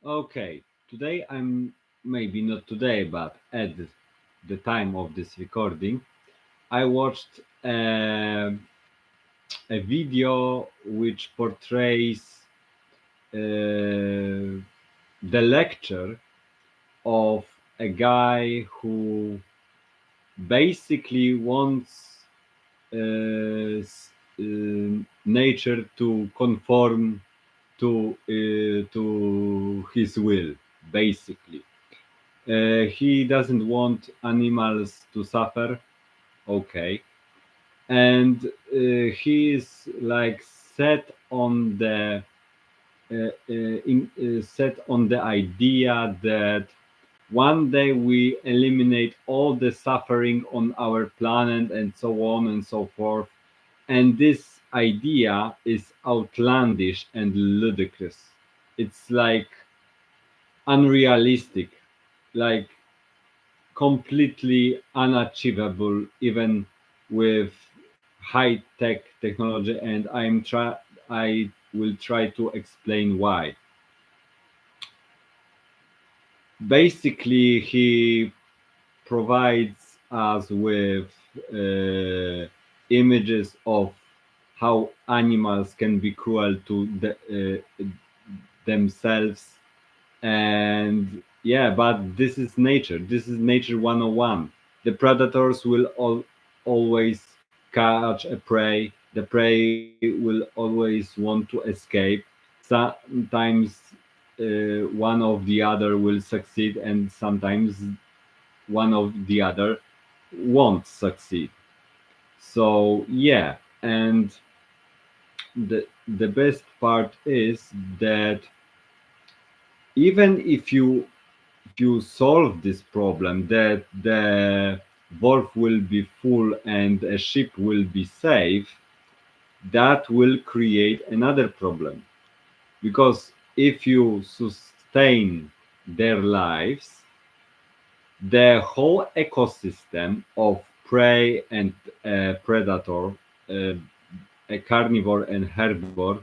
Okay, today maybe not today, but at the time of this recording, I watched a video which portrays the lecture of a guy who basically wants nature to conform to his will, basically. He doesn't want animals to suffer, okay, and he is like set on the idea that one day we eliminate all the suffering on our planet and so on and so forth. And this idea is outlandish and ludicrous. It's like unrealistic, like completely unachievable, even with high tech technology. And I will try to explain why. Basically, he provides us with images of how animals can be cruel to themselves. And yeah, but this is nature 101. The predators will always catch a prey. The prey will always want to escape. Sometimes one of the other will succeed, and sometimes one of the other won't succeed. So yeah, and the best part is that even if you solve this problem, that the wolf will be full and a sheep will be safe, that will create another problem, because if you sustain their lives, the whole ecosystem of prey and predator, uh, a carnivore and herbivore,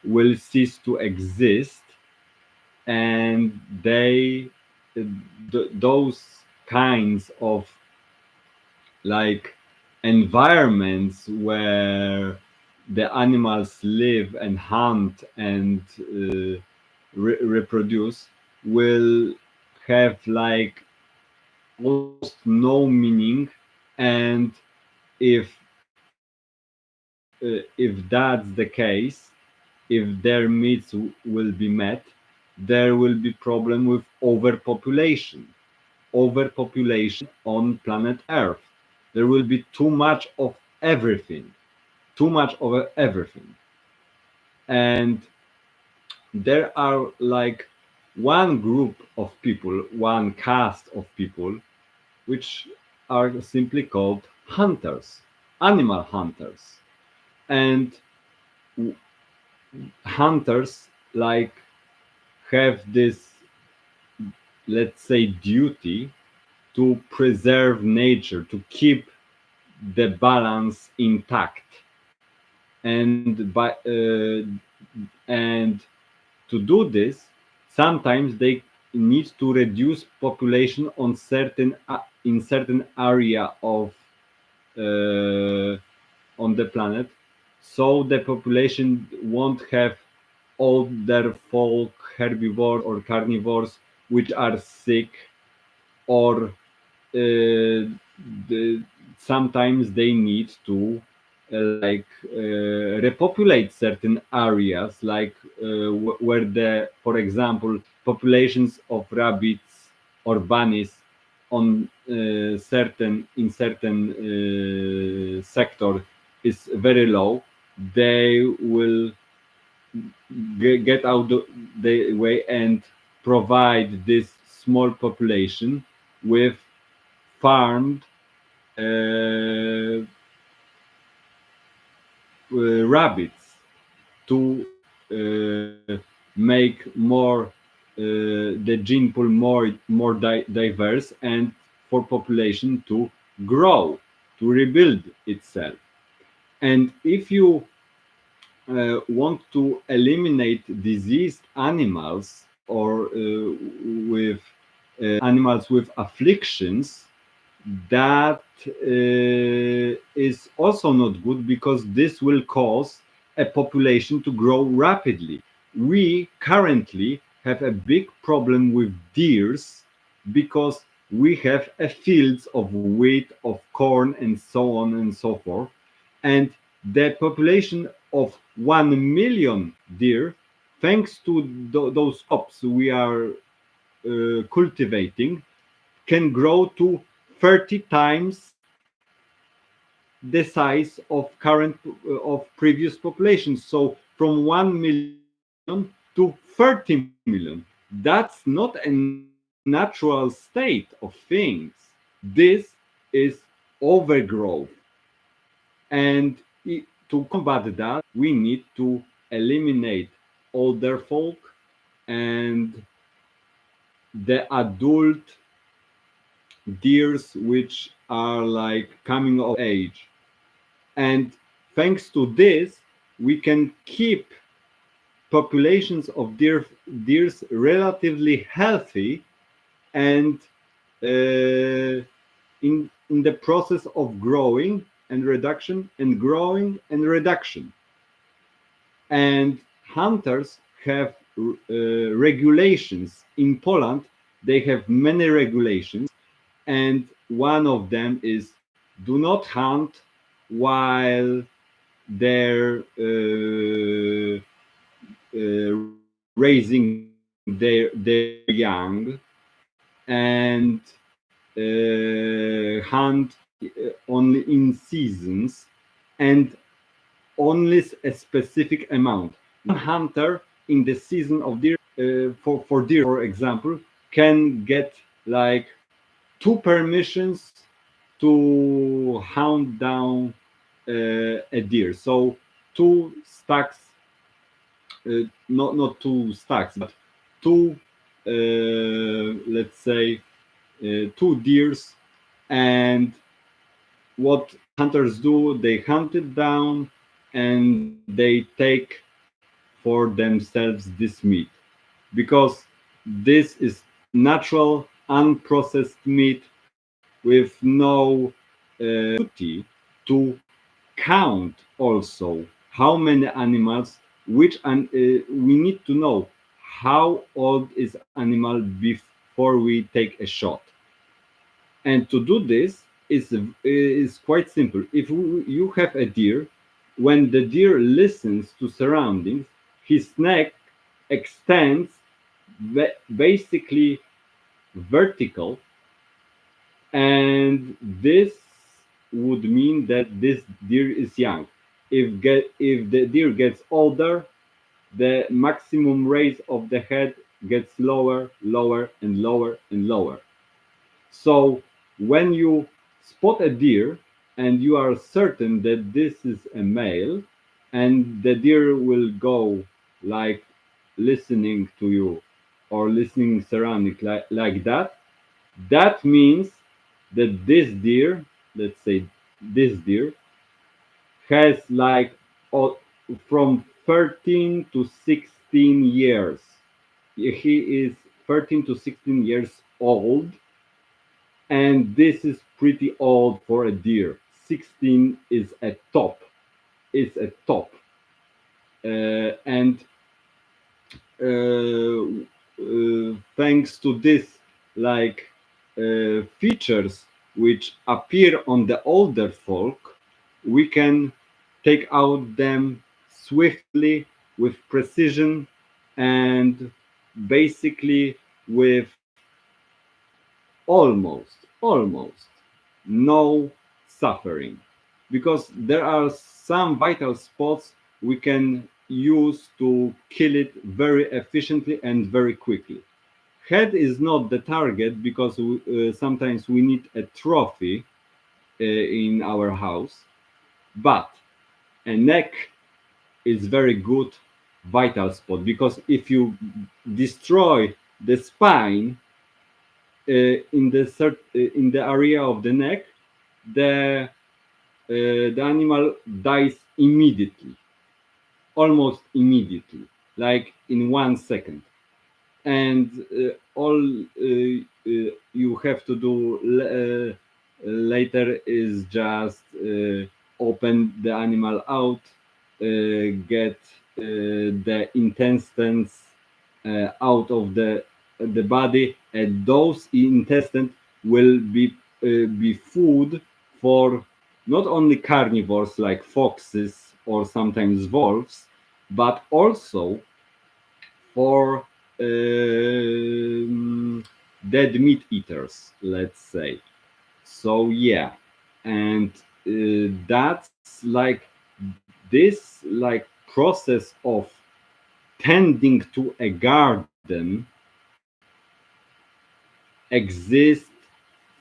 will cease to exist. And those kinds of like environments where the animals live and hunt and reproduce will have like almost no meaning. And if if that's the case, if their needs will be met, there will be problem with overpopulation on planet Earth. There will be too much of everything, too much of everything. And there are like one group of people, one caste of people, which are simply called hunters, animal hunters. And hunters like have this, let's say, duty to preserve nature, to keep the balance intact. And to do this, sometimes they need to reduce population on certain in certain area of on the planet, so the population won't have all their folk herbivores or carnivores which are sick, or the, sometimes they need to repopulate certain areas, like where the, for example, populations of rabbits or bunnies on certain sector is very low. They will get out the way and provide this small population with farmed uh, rabbits to make more the gene pool more diverse, and for population to grow, to rebuild itself. And if you want to eliminate diseased animals, or with animals with afflictions, that is also not good because this will cause a population to grow rapidly. We currently have a big problem with deers because we have a fields of wheat, of corn, and so on and so forth. And the population of 1 million deer, thanks to those crops we are cultivating, can grow to 30 times the size of current of previous populations. So from 1 million to 30 million. That's not a natural state of things. This is overgrowth. And to combat that, we need to eliminate older folk and the adult deers which are like coming of age. And thanks to this, we can keep populations of deers relatively healthy and in the process of growing and reduction and growing and reduction. And hunters have regulations in Poland. They have many regulations, and one of them is do not hunt while they're raising their young, and hunt only in seasons and only a specific amount. One hunter in the season of deer, for deer, for example, can get like two permissions to hunt down a deer. So two stacks, not two stacks, but two, let's say, two deers. And what hunters do, they hunt it down and they take for themselves this meat because this is natural, unprocessed meat with no duty to count also how many animals, we need to know how old is animal before we take a shot. And to do this is quite simple. If you have a deer, when the deer listens to surroundings, his neck extends basically vertical, and this would mean that this deer is young. If the deer gets older, the maximum raise of the head gets lower, lower, and lower and lower. So when you spot a deer and you are certain that this is a male, and the deer will go like listening to you or listening surrounding like that, that means that this deer, let's say this deer, has like uh, from 13 to 16 years. He is 13 to 16 years old, and this is pretty old for a deer. 16 is a top. Is a top. And thanks to this, like features which appear on the older folk, we can take out them swiftly with precision and basically with almost no suffering, because there are some vital spots we can use to kill it very efficiently and very quickly. Head is not the target because sometimes we need a trophy in our house, but a neck is very good vital spot, because if you destroy the spine in the area of the neck, the animal dies immediately, almost immediately, like in 1 second. and all you have to do later is just open the animal out, get the intestines out of the body, and those intestines will be food for not only carnivores like foxes or sometimes wolves, but also for um, dead meat eaters, let's say. So yeah, and that's like this like process of tending to a garden exists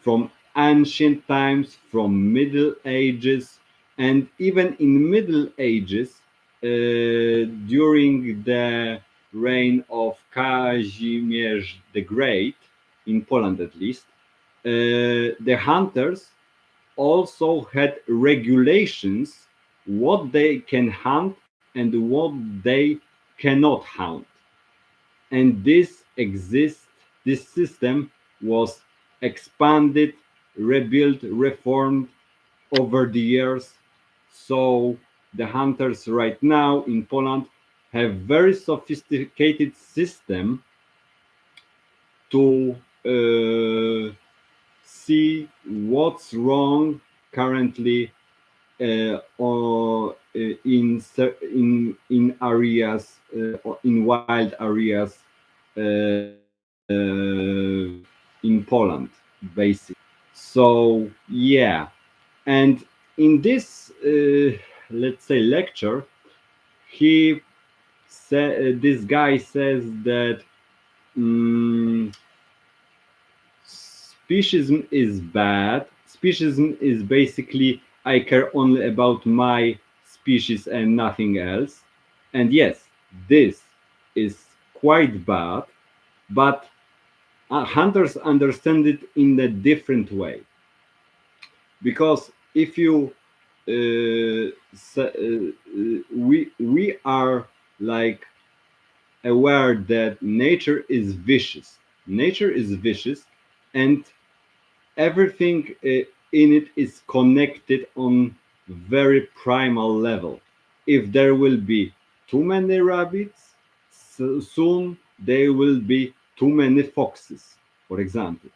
from ancient times, from Middle Ages, and even in Middle Ages, during the reign of Kazimierz the Great, in Poland at least, the hunters also had regulations what they can hunt and what they cannot hunt. And this exists, this system was expanded, rebuilt, reformed over the years. So the hunters right now in Poland have very sophisticated system to see what's wrong currently or in areas or in wild areas in Poland, basically. So yeah, and in this let's say lecture, he this guy says that mm, speciesism is bad. Speciesism is basically I care only about my species and nothing else. And yes, this is quite bad, but hunters understand it in a different way. Because if you we are like aware that nature is vicious. Nature is vicious, and everything in it is connected on very primal level. If there will be too many rabbits, so soon there will be too many foxes, for example.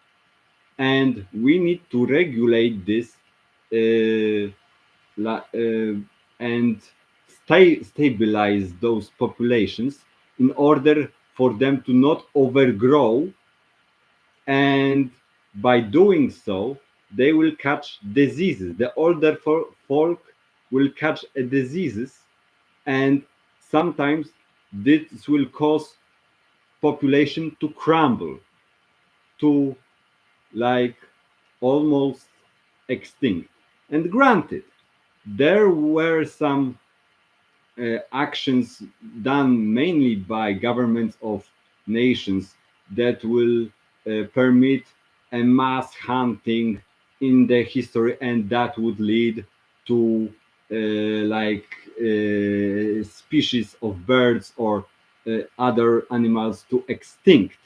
And we need to regulate this uh, and stabilize those populations in order for them to not overgrow, and by doing so they will catch diseases. The older folk will catch diseases, and sometimes this will cause population to crumble to like almost extinct. And granted, there were some actions done mainly by governments of nations that will permit a mass hunting in the history, and that would lead to species of birds or other animals to extinct.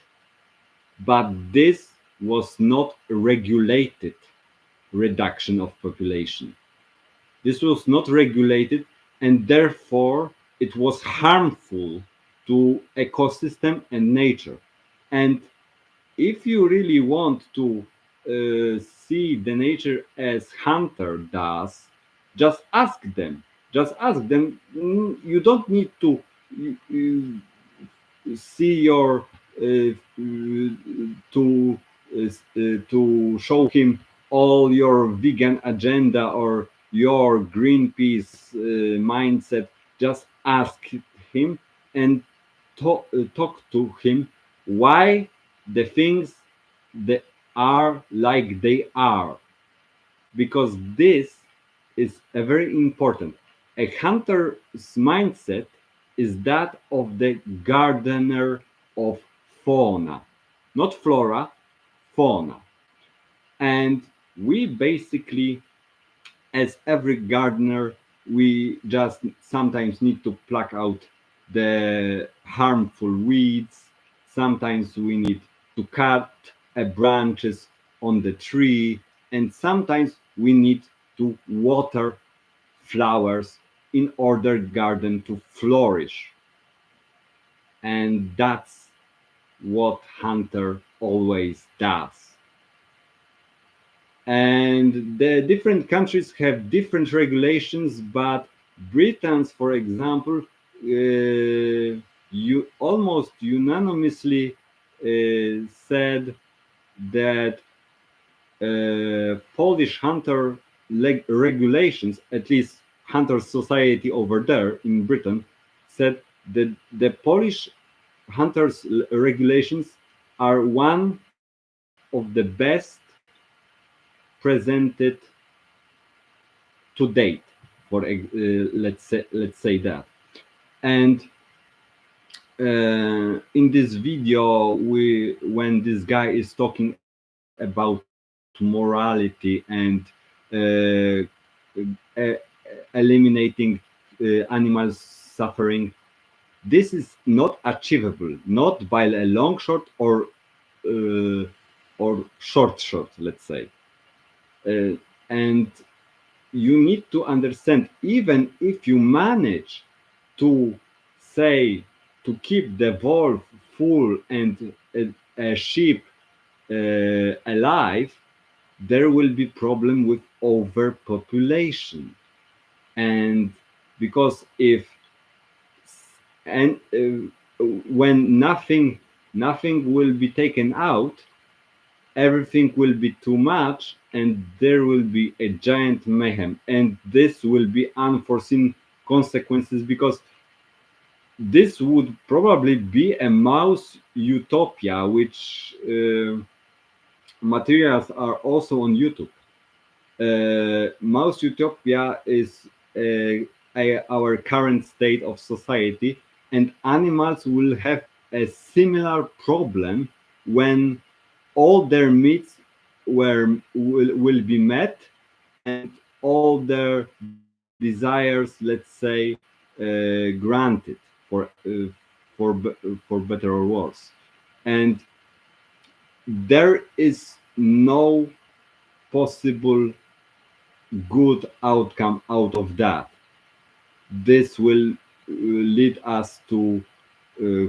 But this was not regulated reduction of population. This was not regulated, and therefore it was harmful to ecosystem and nature. And if you really want to see the nature as hunter does, just ask them. Just ask them. You don't need to see your to show him all your vegan agenda or your Greenpeace mindset. Just ask him and talk to him why the things that are like they are, because this is a very important. A hunter's mindset is that of the gardener of fauna, not flora, fauna. And we basically, as every gardener, we just sometimes need to pluck out the harmful weeds. sometimes we need to cut branches on the tree, and sometimes we need to water flowers in order garden to flourish. And that's what hunter always does. And the different countries have different regulations, but Britons, for example, you almost unanimously said that Polish hunter regulations, at least hunter society over there in Britain, said that the Polish hunters regulations are one of the best presented to date. For let's say that. And in this video, when this guy is talking about morality and eliminating animals suffering, this is not achievable, not by a long shot uh, or short, let's say. And you need to understand, even if you manage to say to keep the wolf full and a sheep alive, there will be problem with overpopulation. And because if and when nothing will be taken out, everything will be too much, and there will be a giant mayhem, and this will be unforeseen consequences, because this would probably be a mouse utopia, which materials are also on YouTube. Mouse utopia is our current state of society, and animals will have a similar problem when all their needs will be met, and all their desires, let's say, granted for for better or worse. And there is no possible good outcome out of that. This will lead us to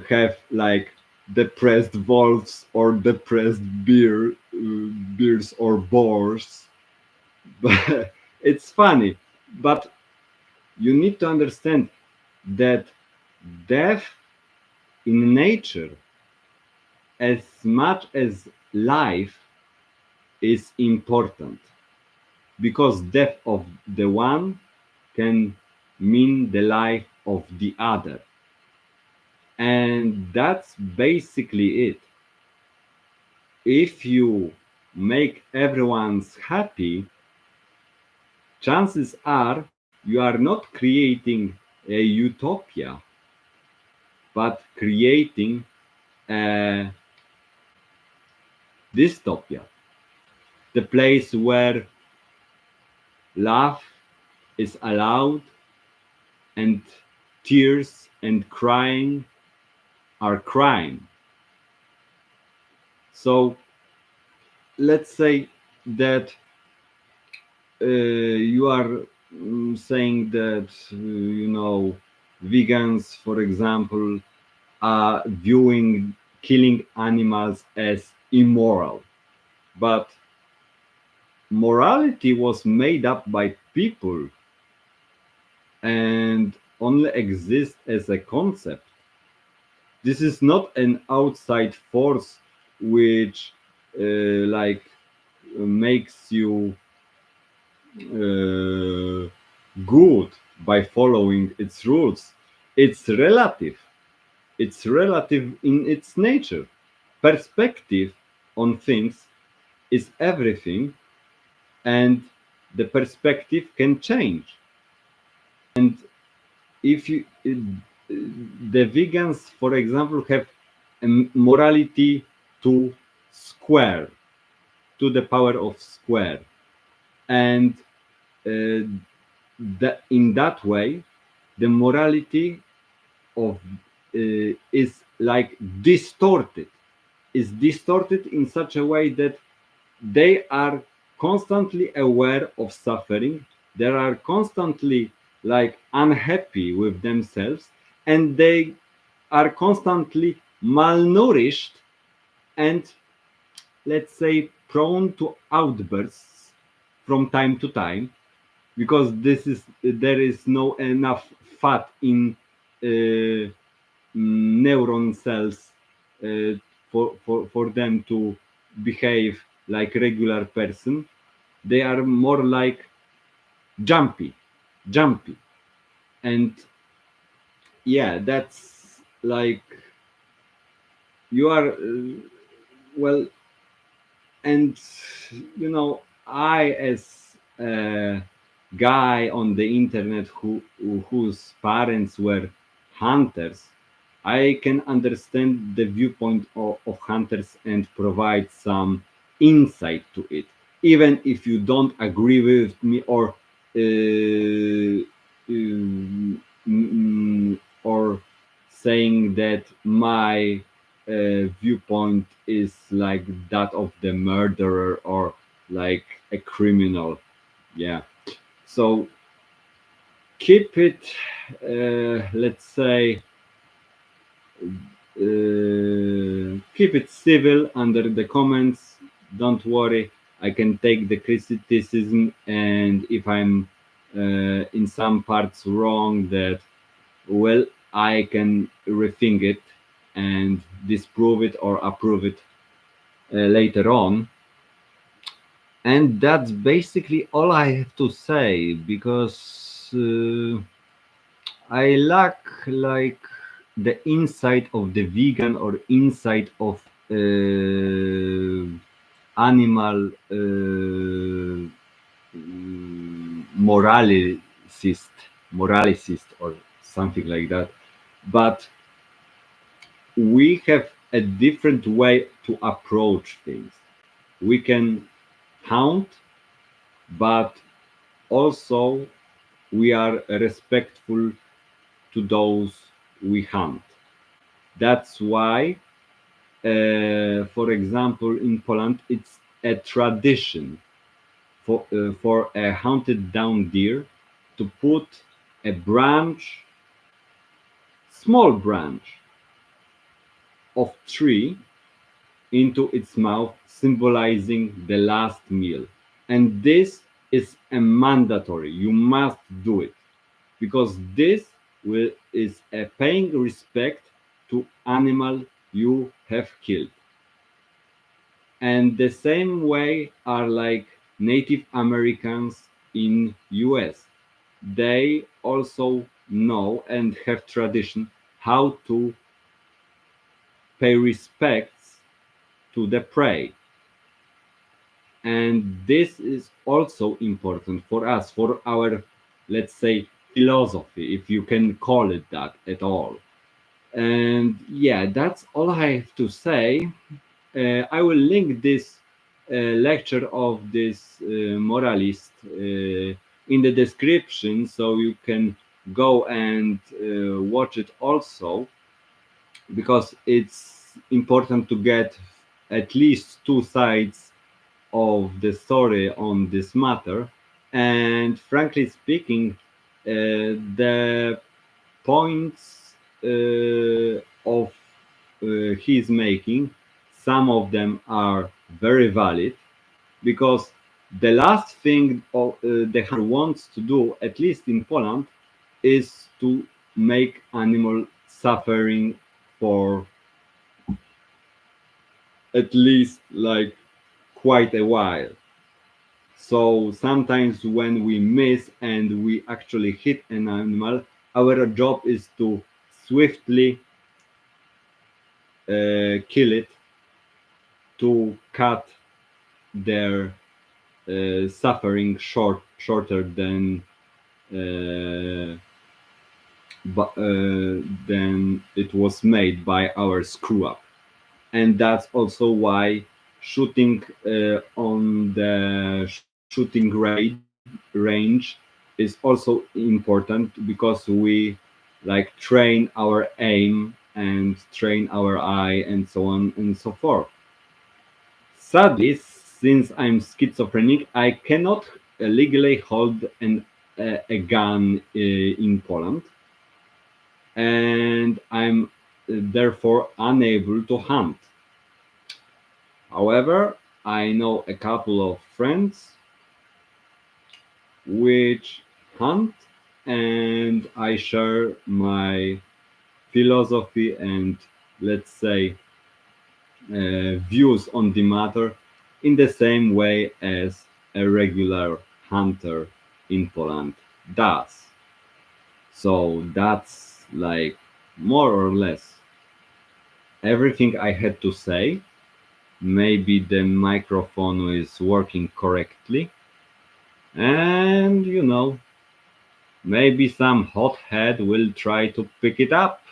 have like depressed wolves or depressed bears or boars. But it's funny. But you need to understand that death in nature, as much as life, is important, because death of the one can mean the life of the other. And that's basically it. If you make everyone's happy, chances are you are not creating a utopia, but creating a dystopia, the place where love is allowed and tears and crying are crime. So let's say that you are saying that vegans, for example, are viewing killing animals as immoral, but morality was made up by people and only exists as a concept. This is not an outside force which like makes you good by following its rules. It's relative. It's relative in its nature. Perspective on things is everything, and the perspective can change. And if you, the vegans, for example, have a morality to square, to the power of square, and in that way, the morality of is like distorted, is distorted in such a way that they are constantly aware of suffering, they are constantly like unhappy with themselves, and they are constantly malnourished and, let's say, prone to outbursts from time to time, because this is there is no enough fat in uh, neuron cells uh, for them to behave like regular person. They are more like jumpy, jumpy. And yeah, that's like you are well. And I, as a guy on the internet whose parents were hunters, I can understand the viewpoint of hunters and provide some insight to it, even if you don't agree with me, or saying that my viewpoint is like that of the murderer or like a criminal. Yeah. So keep it, let's say, keep it civil under the comments. Don't worry, I can take the criticism, and if I'm in some parts wrong, that, well, I can rethink it and disprove it or approve it later on. And that's basically all I have to say, because I lack like the insight of the vegan or insight of animal moralicist, moralicist or something like that. But we have a different way to approach things. We can hound, but also we are respectful to those we hunt. That's why, for example, in Poland, it's a tradition for a hunted down deer to put a branch, small branch of tree into its mouth, symbolizing the last meal. And this is a mandatory. You must do it, because this is a paying respect to animal you have killed. And the same way are like Native Americans in US. They also know and have tradition how to pay respects to the prey. And this is also important for us, for our, let's say, philosophy, if you can call it that at all. And yeah, that's all I have to say. I will link this lecture of this moralist in the description, so you can go and watch it also, because it's important to get at least two sides of the story on this matter. And frankly speaking, the points of he's making, some of them are very valid, because the last thing the hunter wants to do, at least in Poland, is to make animal suffering for at least like quite a while. So sometimes when we miss and we actually hit an animal, our job is to swiftly kill it, to cut their suffering shorter uh, than it was made by our screw up. And that's also why shooting on the shooting range is also important, because we like train our aim and train our eye and so on and so forth. Sadly, since I'm schizophrenic, I cannot legally hold a gun in Poland, and I'm therefore unable to hunt. However, I know a couple of friends which hunt, and I share my philosophy and, let's say, views on the matter in the same way as a regular hunter in Poland does. So that's like more or less everything I had to say. Maybe the microphone is working correctly, and maybe some hothead will try to pick it up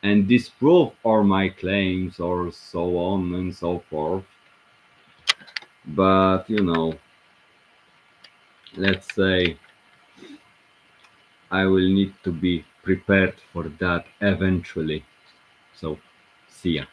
and disprove all my claims or so on and so forth. But let's say I will need to be prepared for that eventually. So, see ya.